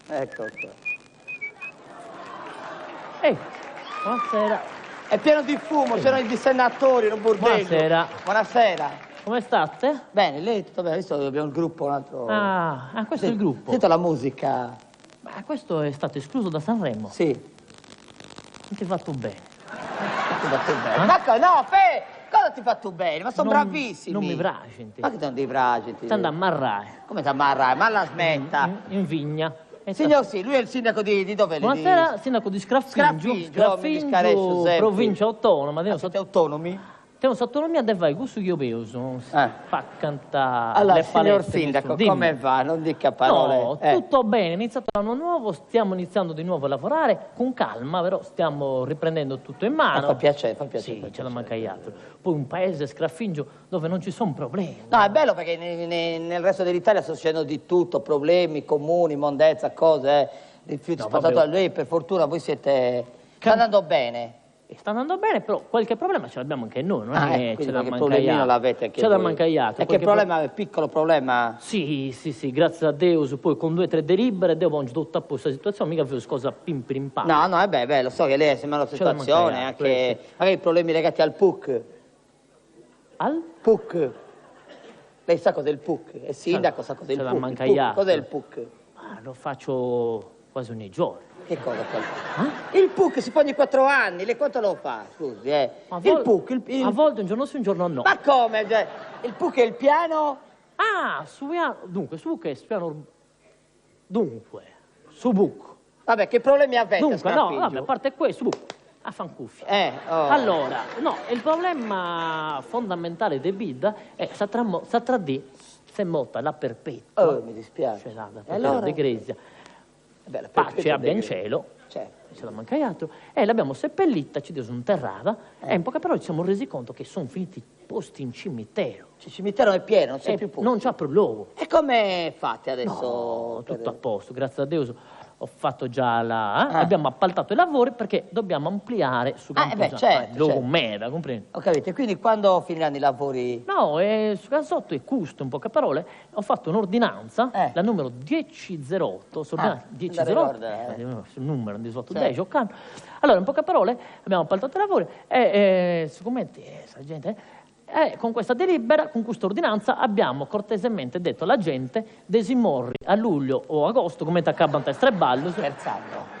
Ecco qua. Ehi, buonasera. È pieno di fumo, c'erano i dissennatori, un bordello. Buonasera. Buonasera. Come state? Bene, lei tutto bene? Visto che abbiamo un gruppo, un altro... Ah, questo è il gruppo. Sento la musica. Ma questo è stato escluso da Sanremo. Sì. Non ti hai fatto bene. Ti fatto bene. Ma no, cosa ti hai fatto bene? Ma sono bravissimi. Non mi bracenti. Ma che non ti bracenti? Ti andai a marrare. Come ti ammarrai? Ma la smetta. In vigna. Signor sì, lui è il sindaco di dove? Buonasera, sindaco di Sgraffingio. Sgraffingio, provincia autonoma. Siete autonomi? Temos autonomia de vai, gusto che io penso. Fa cantare allora, le signor palette. sindaco, come va? Non dica parole. No, tutto bene, è iniziato l'anno nuovo, stiamo iniziando di nuovo a lavorare, con calma, però stiamo riprendendo tutto in mano. Fa piacere, fa piacere. Sì, ce la manca altro. Poi un paese, Sgraffingio, dove non ci sono problemi. No, è bello perché nel resto dell'Italia sta succedendo di tutto, problemi, comuni, mondezza, cose, rifiuti spazzato a lui, per fortuna voi siete... Sta andando bene. Sta andando bene, però qualche problema ce l'abbiamo anche noi, non è che ce la manca problemino l'avete anche ce la manca altro. E che problema, è piccolo problema? Sì, grazie a Dio, poi con 2 o 3 delibere, Dio pone tutto a posto la situazione, mica vedo cosa pim pim pam. No, beh, lo so che lei è sempre una situazione, anche magari problemi legati al PUC. Al? PUC. Lei sa cos'è il PUC? È sindaco, sa cos'è il PUC? Ce la manca altro. Cos'è il PUC? Lo faccio quasi ogni giorno. Che cosa? Il PUC si fa ogni 4 anni, lei quanto lo fa? Scusi, Il PUC, a volte un giorno sì, un giorno no. Ma come? Cioè, il PUC è il piano? Ah, dunque, su che è il piano... Dunque, su PUC. Vabbè, che problemi avete? Dunque, no, vabbè, a parte questo, su PUC. A fancuffia. Allora, no, il problema fondamentale di vita è Satradì se molta la perpetua. Oh, mi dispiace. Allora? Di Grecia. Pace abbia in cielo, ce la manca altro, e l'abbiamo seppellita, ci sono interrata, e in poche parole ci siamo resi conto che sono finiti posti in cimitero. Il cimitero è pieno, non c'è più posto. Non c'ha più luogo. E come fate adesso? No, tutto a posto, grazie a Dio. Ho fatto già abbiamo appaltato i lavori perché dobbiamo ampliare su Camposanto. Meda, comprendi? Ho capito, e quindi quando finiranno i lavori? No, su Casotto e Custo, in poche parole, ho fatto un'ordinanza, la numero 1008, 1008, sul numero 10, allora in poche parole abbiamo appaltato i lavori e siccome la gente... con questa delibera, con questa ordinanza, abbiamo cortesemente detto alla gente desimorri a luglio o agosto come t'accabano a streballo. Scherzando.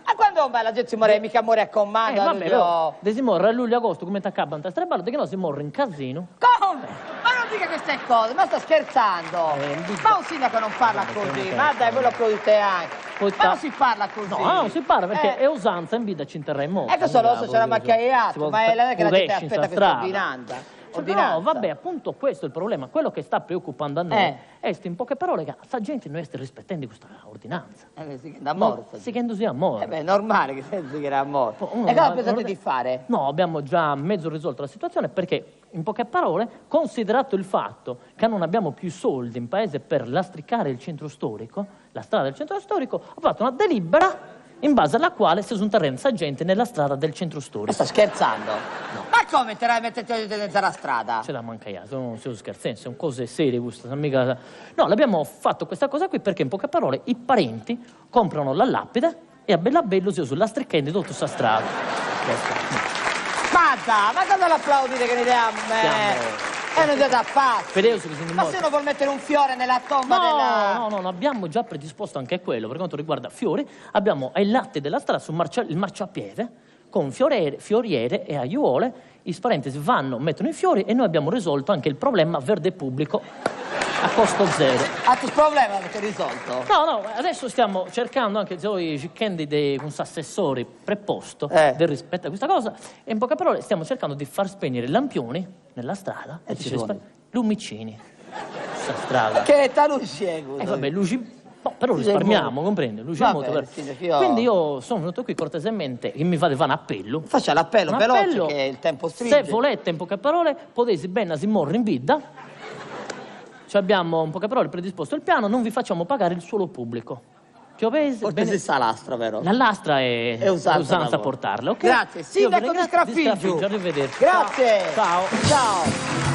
Ma quando la gente si muore, mica muore a comando? Desimorri a luglio o agosto come t'accabano a streballo, perché no si morre in casino. Come? Ma non dica queste cose, ma sto scherzando. Ma un sindaco non parla così, ma dai, voi lo applaudite anche. Ma non si parla così. No, non si parla perché è usanza in vita ci interrà in modo. Ecco solo se c'è la macchiaiato, ma è che la gente aspetta questa ordinanza. No, vabbè, appunto questo è il problema. Quello che sta preoccupando a noi è in poche parole che sta gente non sta rispettando questa ordinanza. Si che morto. Si che sia morto. È normale che si che era morto. E cosa pensate di fare? No, abbiamo già mezzo risolto la situazione perché, in poche parole, considerato il fatto che non abbiamo più soldi in paese per lastricare il centro storico, la strada del centro storico, ho fatto una delibera in base alla quale si sono terrenza gente nella strada del centro storico. Ma sta scherzando? No. Ma come te la mettete dentro la strada? Ce la manca non si scherzando, sono cose serie queste, mica... No, l'abbiamo fatto questa cosa qui perché in poche parole i parenti comprano la lapide e a bella bello si usa lastricando tutta questa strada. Ma cosa l'applaudite che ne diamo? Non date a fare. Ma se uno vuol mettere un fiore nella tomba della... No, abbiamo già predisposto anche quello. Per quanto riguarda fiori, abbiamo ai lati della strada il marciapiede con fioriere e aiuole. I parenti vanno, mettono i fiori e noi abbiamo risolto anche il problema verde pubblico a costo zero. Il problema avete risolto? No, adesso stiamo cercando anche i candidi con assessori preposto del rispetto a questa cosa e in poche parole stiamo cercando di far spegnere i lampioni nella strada e lumicini questa strada. Che età luci è? Vabbè, luci... No, però risparmiamo, comprende? Quindi io sono venuto qui cortesemente, che mi fate fare un appello. Faccia l'appello veloce che il tempo stringe. Se volete, in poche parole, potete bene si morre in vita. Ci abbiamo, in poche parole, predisposto il piano, non vi facciamo pagare il suolo pubblico. Forse si sa lastra, vero? La lastra è usanza portarla, ok? Grazie, sindaco di Sgraffingio. Arrivederci. Grazie. Ciao.